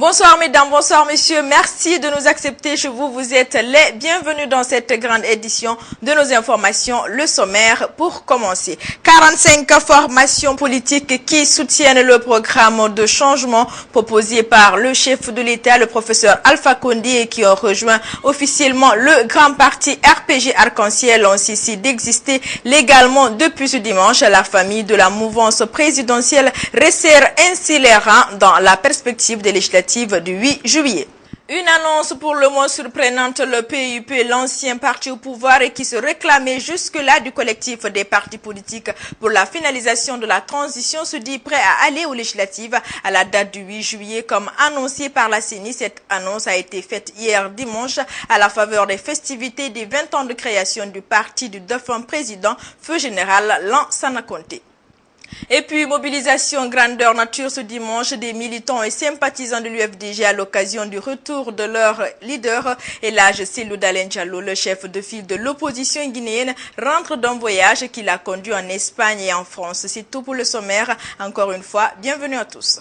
Bonsoir mesdames, bonsoir messieurs, merci de nous accepter chez vous. Vous êtes les bienvenus dans cette grande édition de nos informations. Le sommaire pour commencer. 45 formations politiques qui soutiennent le programme de changement proposé par le chef de l'État, le professeur Alpha Condé, et qui ont rejoint officiellement le grand parti RPG Arc-en-Ciel ont cessé d'exister légalement depuis ce dimanche. La famille de la mouvance présidentielle resserre ainsi les rangs dans la perspective des législatives du 8 juillet. Une annonce pour le moins surprenante, le PUP, l'ancien parti au pouvoir et qui se réclamait jusque-là du collectif des partis politiques pour la finalisation de la transition, se dit prêt à aller aux législatives à la date du 8 juillet comme annoncé par la CENI. Cette annonce a été faite hier dimanche à la faveur des festivités des 20 ans de création du parti du défunt président, feu général Lansana Conté. Et puis, mobilisation grandeur nature ce dimanche des militants et sympathisants de l'UFDG à l'occasion du retour de leur leader, Elhadji Cellou Dalein Diallo, le chef de file de l'opposition guinéenne, rentre d'un voyage qui l'a conduit en Espagne et en France. C'est tout pour le sommaire. Encore une fois, bienvenue à tous.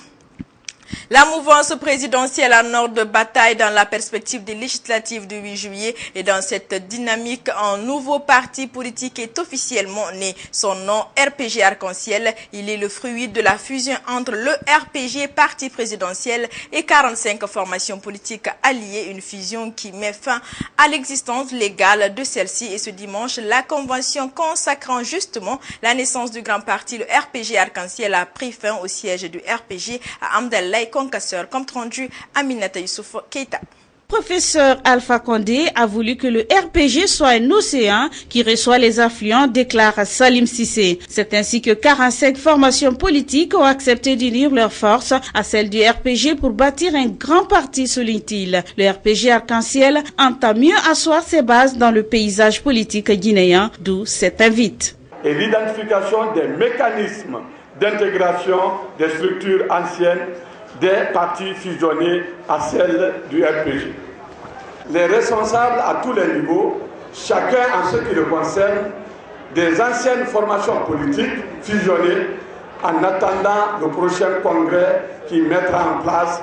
La mouvance présidentielle en ordre de bataille dans la perspective des législatives du 8 juillet et dans cette dynamique, un nouveau parti politique est officiellement né. Son nom, RPG Arc-en-Ciel, il est le fruit de la fusion entre le RPG, parti présidentiel, et 45 formations politiques alliées, une fusion qui met fin à l'existence légale de celle-ci. Et ce dimanche, la convention consacrant justement la naissance du grand parti, le RPG Arc-en-Ciel, a pris fin au siège du RPG à Amdalaï Concasseur, comme rendu Aminata Youssouf Keita. Professeur Alpha Condé a voulu que le RPG soit un océan qui reçoit les affluents, déclare Salim Cissé. C'est ainsi que 45 formations politiques ont accepté d'unir leurs forces à celles du RPG pour bâtir un grand parti, souligne-t-il. Le RPG Arc-en-Ciel entend mieux asseoir ses bases dans le paysage politique guinéen, d'où cette invite. Et l'identification des mécanismes d'intégration des structures anciennes des partis fusionnés à celles du RPG. Les responsables à tous les niveaux, chacun en ce qui le concerne, des anciennes formations politiques fusionnées en attendant le prochain congrès qui mettra en place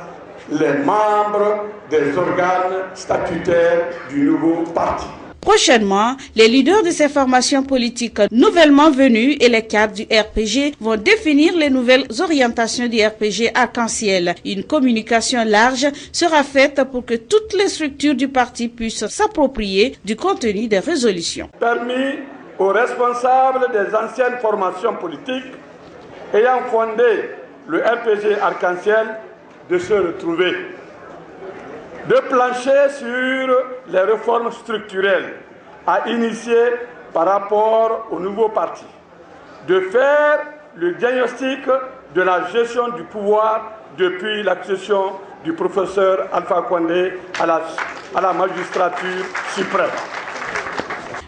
les membres des organes statutaires du nouveau parti. Prochainement, les leaders de ces formations politiques nouvellement venus et les cadres du RPG vont définir les nouvelles orientations du RPG Arc-en-Ciel. Une communication large sera faite pour que toutes les structures du parti puissent s'approprier du contenu des résolutions. Permis aux responsables des anciennes formations politiques ayant fondé le RPG Arc-en-Ciel de se retrouver, de plancher sur les réformes structurelles à initier par rapport au nouveau parti, de faire le diagnostic de la gestion du pouvoir depuis l'accession du professeur Alpha Condé à la magistrature suprême.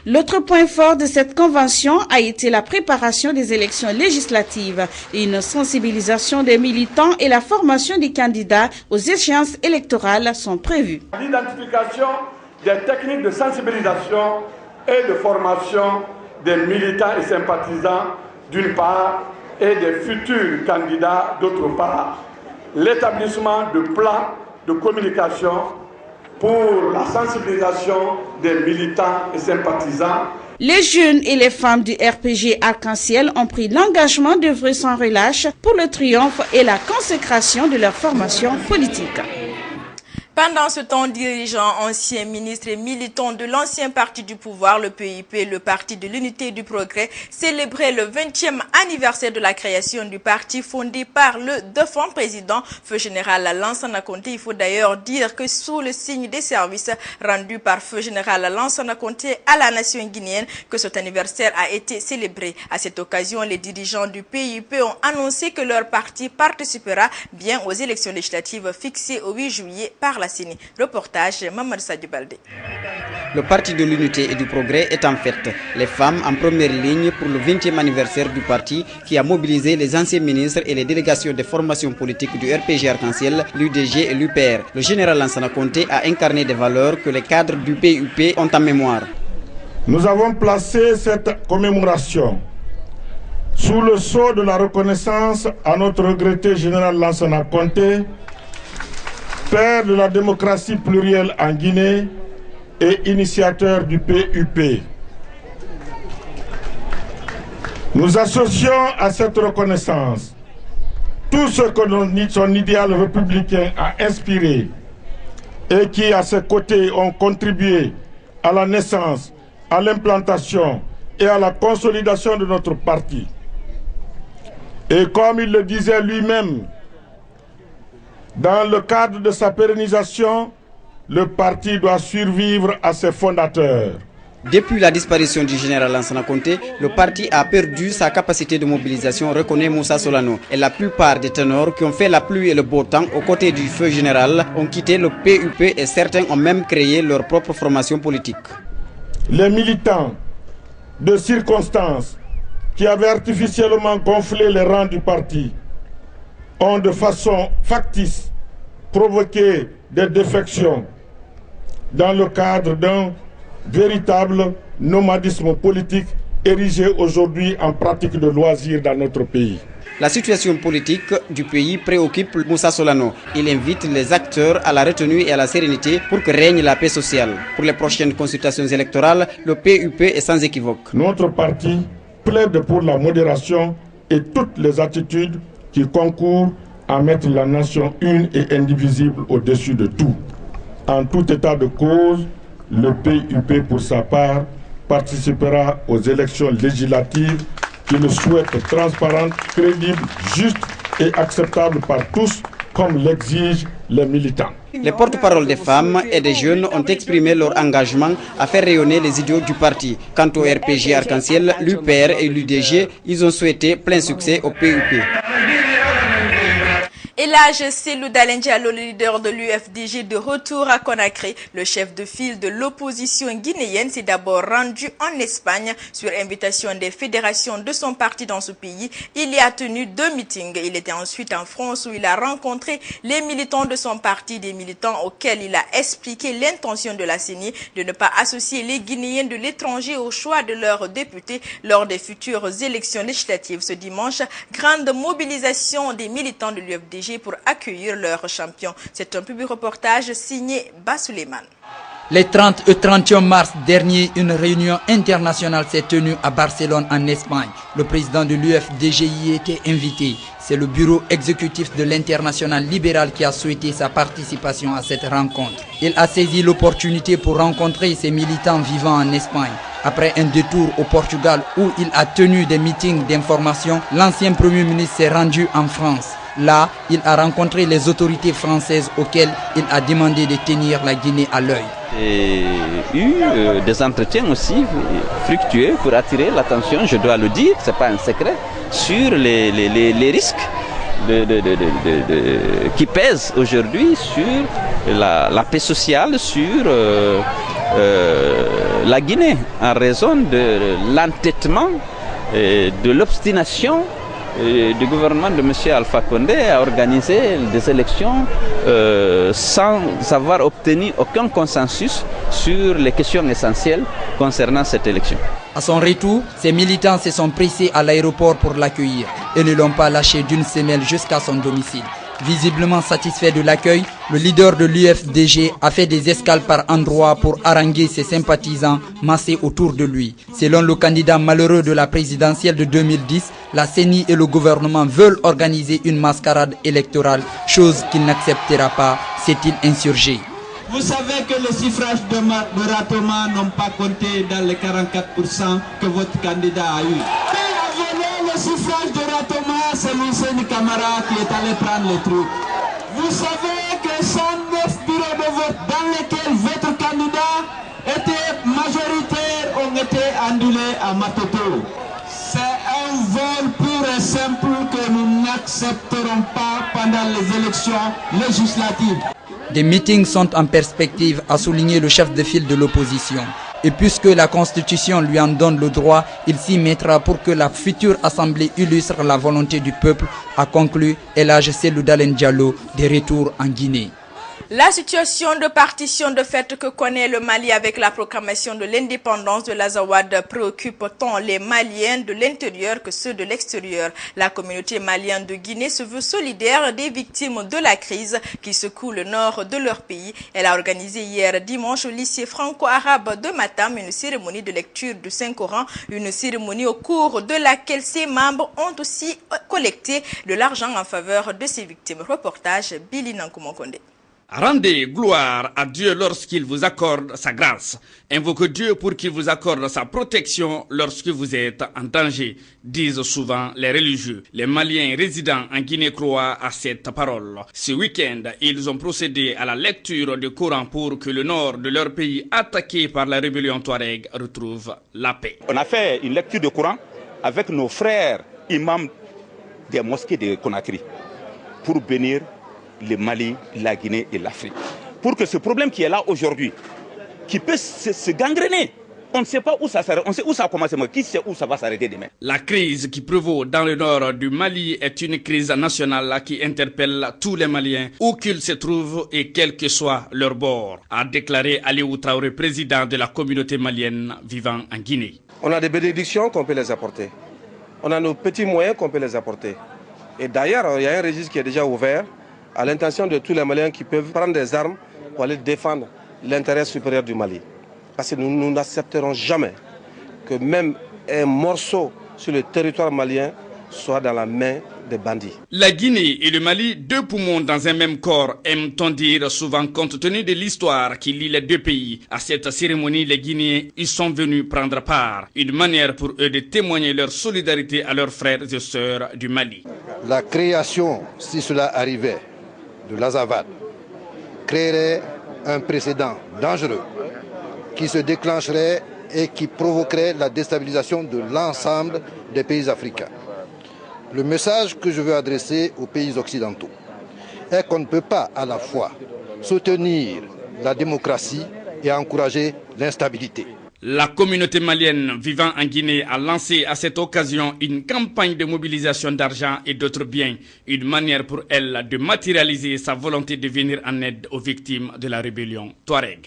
L'autre point fort de cette convention a été la préparation des élections législatives, une sensibilisation des militants et la formation des candidats aux échéances électorales sont prévues. L'identification des techniques de sensibilisation et de formation des militants et sympathisants d'une part et des futurs candidats d'autre part. L'établissement de plans de communication pour la sensibilisation des militants et sympathisants. Les jeunes et les femmes du RPG Arc-en-Ciel ont pris l'engagement d'œuvrer sans relâche pour le triomphe et la consécration de leur formation politique. Pendant ce temps, dirigeants, anciens ministres et militants de l'ancien parti du pouvoir, le PUP, le parti de l'unité et du progrès, célébraient le 20e anniversaire de la création du parti fondé par le défunt président, feu général Lansana Conté. Il faut d'ailleurs dire que sous le signe des services rendus par feu général Lansana Conté à la nation guinéenne, que cet anniversaire a été célébré. À cette occasion, les dirigeants du PUP ont annoncé que leur parti participera bien aux élections législatives fixées au 8 juillet par la CENI. Reportage Mamadou Sadio Baldé. Le parti de l'unité et du progrès est en fête. Les femmes en première ligne pour le 20e anniversaire du parti qui a mobilisé les anciens ministres et les délégations des formations politiques du RPG Arc-en-Ciel, l'UDG et l'UPR. Le général Lansana Conté a incarné des valeurs que les cadres du PUP ont en mémoire. Nous avons placé cette commémoration sous le sceau de la reconnaissance à notre regretté général Lansana Conté père de la démocratie plurielle en Guinée et initiateur du PUP. Nous associons à cette reconnaissance tout ce que son idéal républicain a inspiré et qui, à ses côtés, ont contribué à la naissance, à l'implantation et à la consolidation de notre parti. Et comme il le disait lui-même, dans le cadre de sa pérennisation, le parti doit survivre à ses fondateurs. Depuis la disparition du général Lansana Conté, le parti a perdu sa capacité de mobilisation, reconnaît Moussa Solano. Et la plupart des ténors qui ont fait la pluie et le beau temps aux côtés du feu général ont quitté le PUP et certains ont même créé leur propre formation politique. Les militants de circonstances qui avaient artificiellement gonflé les rangs du parti ont de façon factice provoqué des défections dans le cadre d'un véritable nomadisme politique érigé aujourd'hui en pratique de loisirs dans notre pays. La situation politique du pays préoccupe Moussa Solano. Il invite les acteurs à la retenue et à la sérénité pour que règne la paix sociale. Pour les prochaines consultations électorales, le PUP est sans équivoque. Notre parti plaide pour la modération et toutes les attitudes qui concourent à mettre la nation une et indivisible au-dessus de tout. En tout état de cause, le PUP, pour sa part, participera aux élections législatives qu'il souhaite transparentes, crédibles, justes et acceptables par tous, comme l'exigent les militants. Les porte-paroles des femmes et des jeunes ont exprimé leur engagement à faire rayonner les idéaux du parti. Quant au RPG Arc-en-Ciel, l'UPR et l'UDG, ils ont souhaité plein succès au PUP. Elhadji Cellou Dalein Diallo, le leader de l'UFDG, de retour à Conakry. Le chef de file de l'opposition guinéenne s'est d'abord rendu en Espagne sur invitation des fédérations de son parti dans ce pays. Il y a tenu 2 meetings. Il était ensuite en France où il a rencontré les militants de son parti, des militants auxquels il a expliqué l'intention de la CENI de ne pas associer les Guinéens de l'étranger au choix de leurs députés lors des futures élections législatives. Ce dimanche, grande mobilisation des militants de l'UFDG pour accueillir leur champion. C'est un public reportage signé Bassouleymane. Les 30 et 31 mars dernier, une réunion internationale s'est tenue à Barcelone en Espagne. Le président de l'UFDG y était invité. C'est le bureau exécutif de l'Internationale libérale qui a souhaité sa participation à cette rencontre. Il a saisi l'opportunité pour rencontrer ses militants vivant en Espagne. Après un détour au Portugal où il a tenu des meetings d'information, l'ancien Premier ministre s'est rendu en France. Là, il a rencontré les autorités françaises auxquelles il a demandé de tenir la Guinée à l'œil. J'ai eu des entretiens aussi fructueux pour attirer l'attention, je dois le dire, ce n'est pas un secret, sur les risques qui pèsent aujourd'hui sur la paix sociale, sur la Guinée, en raison de l'entêtement et de l'obstination du gouvernement de M. Alpha Condé à organiser des élections sans avoir obtenu aucun consensus sur les questions essentielles concernant cette élection. À son retour, ses militants se sont pressés à l'aéroport pour l'accueillir et ne l'ont pas lâché d'une semelle jusqu'à son domicile. Visiblement satisfait de l'accueil, le leader de l'UFDG a fait des escales par endroits pour haranguer ses sympathisants massés autour de lui. Selon le candidat malheureux de la présidentielle de 2010, la CENI et le gouvernement veulent organiser une mascarade électorale, chose qu'il n'acceptera pas, s'est-il insurgé. Vous savez que les suffrages de Ratoma n'ont pas compté dans les 44% que votre candidat a eu. Le suffrage de Ratoma, c'est Mousseni Camara qui est allé prendre les trucs. Vous savez que 109 bureaux de vote dans lesquels votre candidat était majoritaire ont été annulés à Matoto. C'est un vol pur et simple que nous n'accepterons pas pendant les élections législatives. Des meetings sont en perspective, a souligné le chef de file de l'opposition. Et puisque la Constitution lui en donne le droit, il s'y mettra pour que la future Assemblée illustre la volonté du peuple, a conclu Elhadji Cellou Dalein Diallo, de retour en Guinée. La situation de partition de fait que connaît le Mali avec la proclamation de l'indépendance de l'Azawad préoccupe tant les Maliens de l'intérieur que ceux de l'extérieur. La communauté malienne de Guinée se veut solidaire des victimes de la crise qui secoue le nord de leur pays. Elle a organisé hier dimanche au lycée franco-arabe de Matam une cérémonie de lecture du Saint-Coran, une cérémonie au cours de laquelle ses membres ont aussi collecté de l'argent en faveur de ces victimes. Reportage Billy Nankumokonde. Rendez gloire à Dieu lorsqu'il vous accorde sa grâce. Invoquez Dieu pour qu'il vous accorde sa protection lorsque vous êtes en danger, disent souvent les religieux. Les Maliens résidant en Guinée croient à cette parole. Ce week-end, ils ont procédé à la lecture du Coran pour que le nord de leur pays, attaqué par la rébellion Touareg, retrouve la paix. On a fait une lecture du Coran avec nos frères imams des mosquées de Conakry pour bénir le Mali, la Guinée et l'Afrique. Pour que ce problème qui est là aujourd'hui, qui peut se gangréner, on ne sait pas où ça s'arrête, on sait où ça a commencé, mais qui sait où ça va s'arrêter demain. La crise qui prévaut dans le nord du Mali est une crise nationale qui interpelle tous les Maliens, où qu'ils se trouvent et quel que soit leur bord, a déclaré Aliou Traoré, président de la communauté malienne vivant en Guinée. On a des bénédictions qu'on peut les apporter. On a nos petits moyens qu'on peut les apporter. Et d'ailleurs, il y a un registre qui est déjà ouvert à l'intention de tous les Maliens qui peuvent prendre des armes pour aller défendre l'intérêt supérieur du Mali. Parce que nous n'accepterons jamais que même un morceau sur le territoire malien soit dans la main des bandits. La Guinée et le Mali, deux poumons dans un même corps, aime-t-on dire souvent compte tenu de l'histoire qui lie les deux pays. À cette cérémonie, les Guinéens y sont venus prendre part. Une manière pour eux de témoigner leur solidarité à leurs frères et sœurs du Mali. La création, si cela arrivait, de l'Azawad créerait un précédent dangereux qui se déclencherait et qui provoquerait la déstabilisation de l'ensemble des pays africains. Le message que je veux adresser aux pays occidentaux est qu'on ne peut pas à la fois soutenir la démocratie et encourager l'instabilité. La communauté malienne vivant en Guinée a lancé à cette occasion une campagne de mobilisation d'argent et d'autres biens, une manière pour elle de matérialiser sa volonté de venir en aide aux victimes de la rébellion Touareg.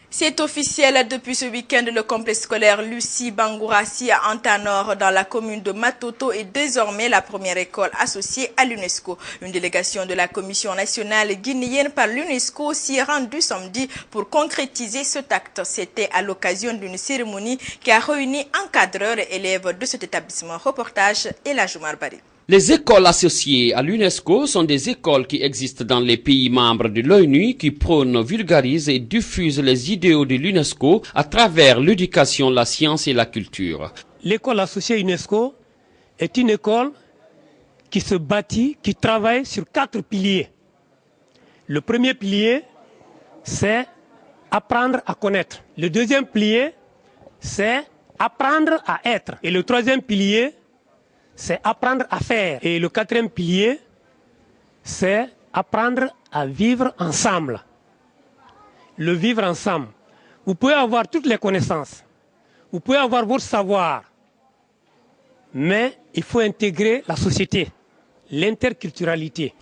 C'est officiel, depuis ce week-end, le complexe scolaire Lucie Bangourassi à Antanor dans la commune de Matoto est désormais la première école associée à l'UNESCO. Une délégation de la Commission nationale guinéenne par l'UNESCO s'y est rendue samedi pour concrétiser cet acte. C'était à l'occasion d'une cérémonie qui a réuni encadreurs et élèves de cet établissement. Reportage Ella Joumar Bari. Les écoles associées à l'UNESCO sont des écoles qui existent dans les pays membres de l'ONU qui prônent, vulgarisent et diffusent les idéaux de l'UNESCO à travers l'éducation, la science et la culture. L'école associée UNESCO est une école qui se bâtit, qui travaille sur 4 piliers. Le premier pilier, c'est apprendre à connaître. Le deuxième pilier, c'est apprendre à être. Et le troisième pilier, c'est apprendre à faire. Et le quatrième pilier, c'est apprendre à vivre ensemble. Le vivre ensemble. Vous pouvez avoir toutes les connaissances. Vous pouvez avoir votre savoir. Mais il faut intégrer la société, l'interculturalité.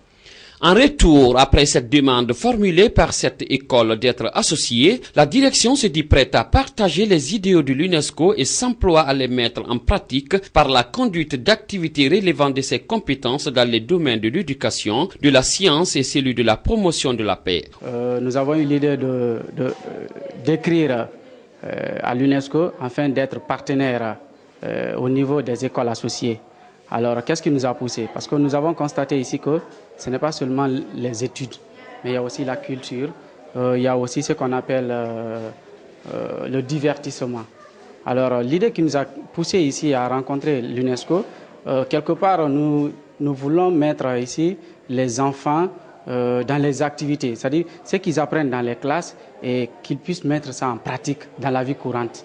En retour, après cette demande formulée par cette école d'être associée, la direction se dit prête à partager les idéaux de l'UNESCO et s'emploie à les mettre en pratique par la conduite d'activités relevant de ses compétences dans les domaines de l'éducation, de la science et celui de la promotion de la paix. Nous avons eu l'idée d'écrire à l'UNESCO afin d'être partenaire au niveau des écoles associées. Alors, qu'est-ce qui nous a poussé? Parce que nous avons constaté ici que ce n'est pas seulement les études, mais il y a aussi la culture, il y a aussi ce qu'on appelle le divertissement. Alors, l'idée qui nous a poussé ici à rencontrer l'UNESCO, quelque part, nous voulons mettre ici les enfants dans les activités, c'est-à-dire ce qu'ils apprennent dans les classes et qu'ils puissent mettre ça en pratique dans la vie courante.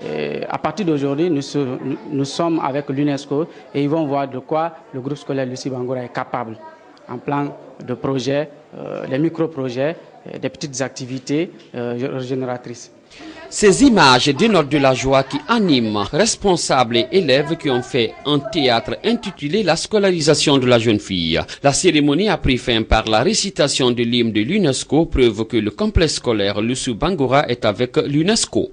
Et à partir d'aujourd'hui, nous sommes avec l'UNESCO et ils vont voir de quoi le groupe scolaire Lucie Bangoura est capable en plan de projet, les micro-projets des petites activités régénératrices. Ces images dénotent de la joie qui anime responsables et élèves qui ont fait un théâtre intitulé La scolarisation de la jeune fille. La cérémonie a pris fin par la récitation de l'hymne de l'UNESCO, preuve que le complexe scolaire Lusu Bangoura est avec l'UNESCO.